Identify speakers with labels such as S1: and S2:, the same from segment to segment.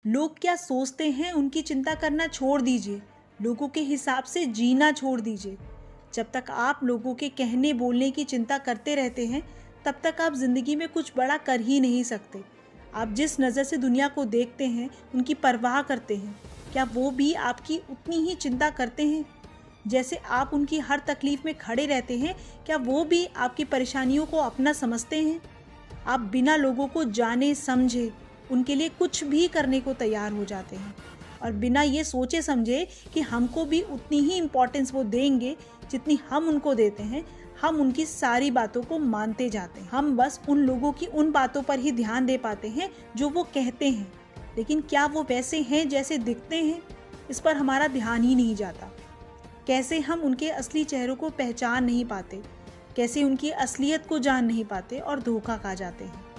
S1: लोग क्या सोचते हैं उनकी चिंता करना छोड़ दीजिए, लोगों के हिसाब से जीना छोड़ दीजिए। जब तक आप लोगों के कहने बोलने की चिंता करते रहते हैं तब तक आप ज़िंदगी में कुछ बड़ा कर ही नहीं सकते। आप जिस नज़र से दुनिया को देखते हैं, उनकी परवाह करते हैं, क्या वो भी आपकी उतनी ही चिंता करते हैं? जैसे आप उनकी हर तकलीफ़ में खड़े रहते हैं, क्या वो भी आपकी परेशानियों को अपना समझते हैं? आप बिना लोगों को जाने समझे उनके लिए कुछ भी करने को तैयार हो जाते हैं और बिना ये सोचे समझे कि हमको भी उतनी ही इम्पोर्टेंस वो देंगे जितनी हम उनको देते हैं, हम उनकी सारी बातों को मानते जाते हैं। हम बस उन लोगों की उन बातों पर ही ध्यान दे पाते हैं जो वो कहते हैं, लेकिन क्या वो वैसे हैं जैसे दिखते हैं, इस पर हमारा ध्यान ही नहीं जाता। कैसे हम उनके असली चेहरों को पहचान नहीं पाते, कैसे उनकी असलियत को जान नहीं पाते और धोखा खा जाते हैं।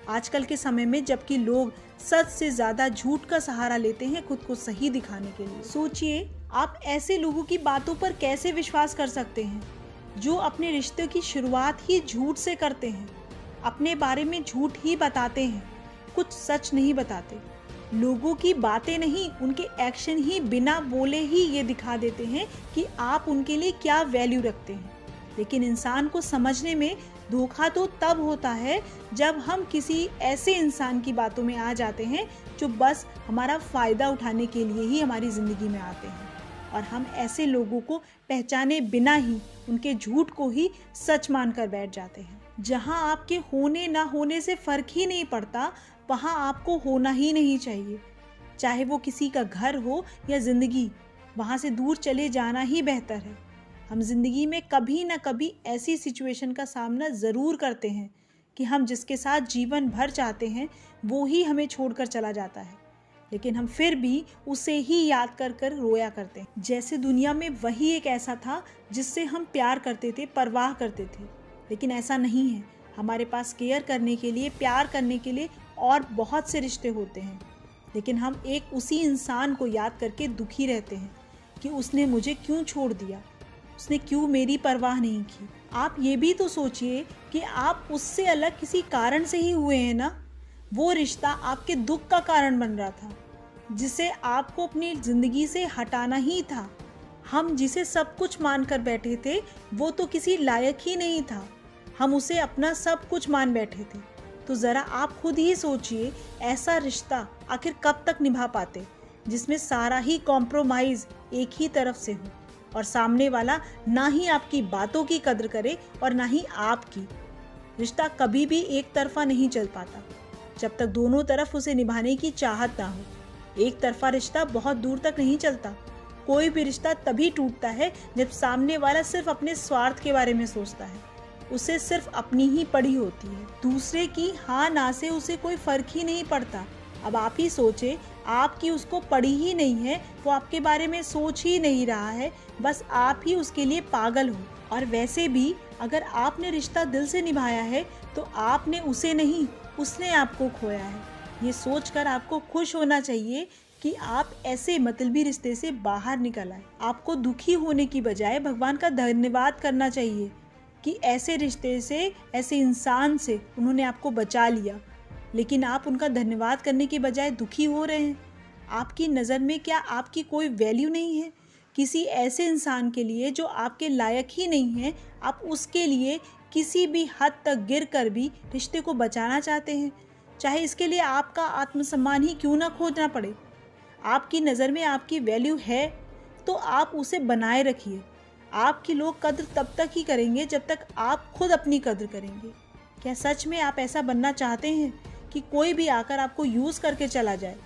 S1: आजकल के समय में जबकि लोग सच से ज़्यादा झूठ का सहारा लेते हैं खुद को सही दिखाने के लिए। सोचिए, आप ऐसे लोगों की बातों पर कैसे विश्वास कर सकते हैं जो अपने रिश्ते की शुरुआत ही झूठ से करते हैं, अपने बारे में झूठ ही बताते हैं, कुछ सच नहीं बताते। लोगों की बातें नहीं, उनके एक्शन ही बिना बोले ही ये दिखा देते हैं कि आप उनके लिए क्या वैल्यू रखते हैं। लेकिन इंसान को समझने में धोखा तो तब होता है जब हम किसी ऐसे इंसान की बातों में आ जाते हैं जो बस हमारा फ़ायदा उठाने के लिए ही हमारी ज़िंदगी में आते हैं और हम ऐसे लोगों को पहचाने बिना ही उनके झूठ को ही सच मानकर बैठ जाते हैं। जहां आपके होने ना होने से फ़र्क ही नहीं पड़ता, वहां आपको होना ही नहीं चाहिए। चाहे वो किसी का घर हो या ज़िंदगी, वहां से दूर चले जाना ही बेहतर है। हम ज़िंदगी में कभी ना कभी ऐसी सिचुएशन का सामना ज़रूर करते हैं कि हम जिसके साथ जीवन भर चाहते हैं वो ही हमें छोड़कर चला जाता है, लेकिन हम फिर भी उसे ही याद कर कर रोया करते हैं, जैसे दुनिया में वही एक ऐसा था जिससे हम प्यार करते थे, परवाह करते थे। लेकिन ऐसा नहीं है। हमारे पास केयर करने के लिए, प्यार करने के लिए और बहुत से रिश्ते होते हैं, लेकिन हम एक उसी इंसान को याद करके दुखी रहते हैं कि उसने मुझे क्यों छोड़ दिया, उसने क्यों मेरी परवाह नहीं की। आप ये भी तो सोचिए कि आप उससे अलग किसी कारण से ही हुए हैं ना। वो रिश्ता आपके दुख का कारण बन रहा था, जिसे आपको अपनी ज़िंदगी से हटाना ही था। हम जिसे सब कुछ मानकर बैठे थे वो तो किसी लायक ही नहीं था, हम उसे अपना सब कुछ मान बैठे थे। तो ज़रा आप खुद ही सोचिए, ऐसा रिश्ता आखिर कब तक निभा पाते जिसमें सारा ही कॉम्प्रोमाइज़ एक ही तरफ से हो और सामने वाला ना ही आपकी बातों की कद्र करे और ना ही आपकी। रिश्ता कभी भी एक तरफा नहीं चल पाता जब तक दोनों तरफ उसे निभाने की चाहत ना हो। एक तरफा रिश्ता बहुत दूर तक नहीं चलता। कोई भी रिश्ता तभी टूटता है जब सामने वाला सिर्फ अपने स्वार्थ के बारे में सोचता है, उसे सिर्फ अपनी ही पड़ी होती है, दूसरे की हाँ ना से उसे कोई फर्क ही नहीं पड़ता। अब आप ही सोचे, आपकी उसको पड़ी ही नहीं है, वो आपके बारे में सोच ही नहीं रहा है, बस आप ही उसके लिए पागल हो। और वैसे भी अगर आपने रिश्ता दिल से निभाया है तो आपने उसे नहीं, उसने आपको खोया है। ये सोचकर आपको खुश होना चाहिए कि आप ऐसे मतलबी रिश्ते से बाहर निकल आए। आपको दुखी होने की बजाय भगवान का धन्यवाद करना चाहिए कि ऐसे रिश्ते से, ऐसे इंसान से उन्होंने आपको बचा लिया, लेकिन आप उनका धन्यवाद करने के बजाय दुखी हो रहे हैं। आपकी नज़र में क्या आपकी कोई वैल्यू नहीं है? किसी ऐसे इंसान के लिए जो आपके लायक ही नहीं है, आप उसके लिए किसी भी हद तक गिर कर भी रिश्ते को बचाना चाहते हैं, चाहे इसके लिए आपका आत्मसम्मान ही क्यों ना खोना पड़े। आपकी नज़र में आपकी वैल्यू है तो आप उसे बनाए रखिए। आपकी लोग कद्र तब तक ही करेंगे जब तक आप खुद अपनी कद्र करेंगे। क्या सच में आप ऐसा बनना चाहते हैं कि कोई भी आकर आपको यूज़ करके चला जाए?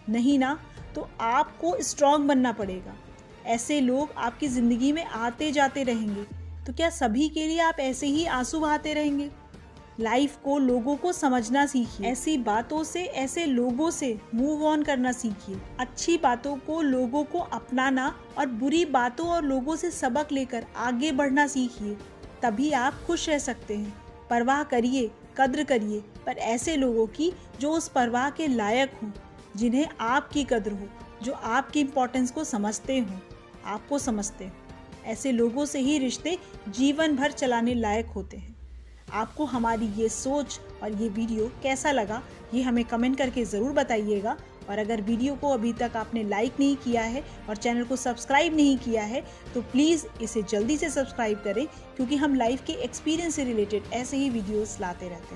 S1: नहीं ना, तो आपको स्ट्रॉन्ग बनना पड़ेगा। ऐसे लोग आपकी ज़िंदगी में आते जाते रहेंगे, तो क्या सभी के लिए आप ऐसे ही आंसू बहाते रहेंगे? लाइफ को, लोगों को समझना सीखिए। ऐसी बातों से, ऐसे लोगों से मूव ऑन करना सीखिए। अच्छी बातों को, लोगों को अपनाना और बुरी बातों और लोगों से सबक लेकर आगे बढ़ना सीखिए। तभी आप खुश रह सकते हैं। परवाह करिए, कद्र करिए, पर ऐसे लोगों की जो उस परवाह के लायक हों, जिन्हें आपकी कद्र हो, जो आपकी इम्पोर्टेंस को समझते हों, आपको समझते हों। ऐसे लोगों से ही रिश्ते जीवन भर चलाने लायक होते हैं। आपको हमारी ये सोच और ये वीडियो कैसा लगा, ये हमें कमेंट करके ज़रूर बताइएगा और अगर वीडियो को अभी तक आपने लाइक नहीं किया है और चैनल को सब्सक्राइब नहीं किया है तो प्लीज़ इसे जल्दी से सब्सक्राइब करें, क्योंकि हम लाइफ के एक्सपीरियंस से रिलेटेड ऐसे ही वीडियोस लाते रहते हैं।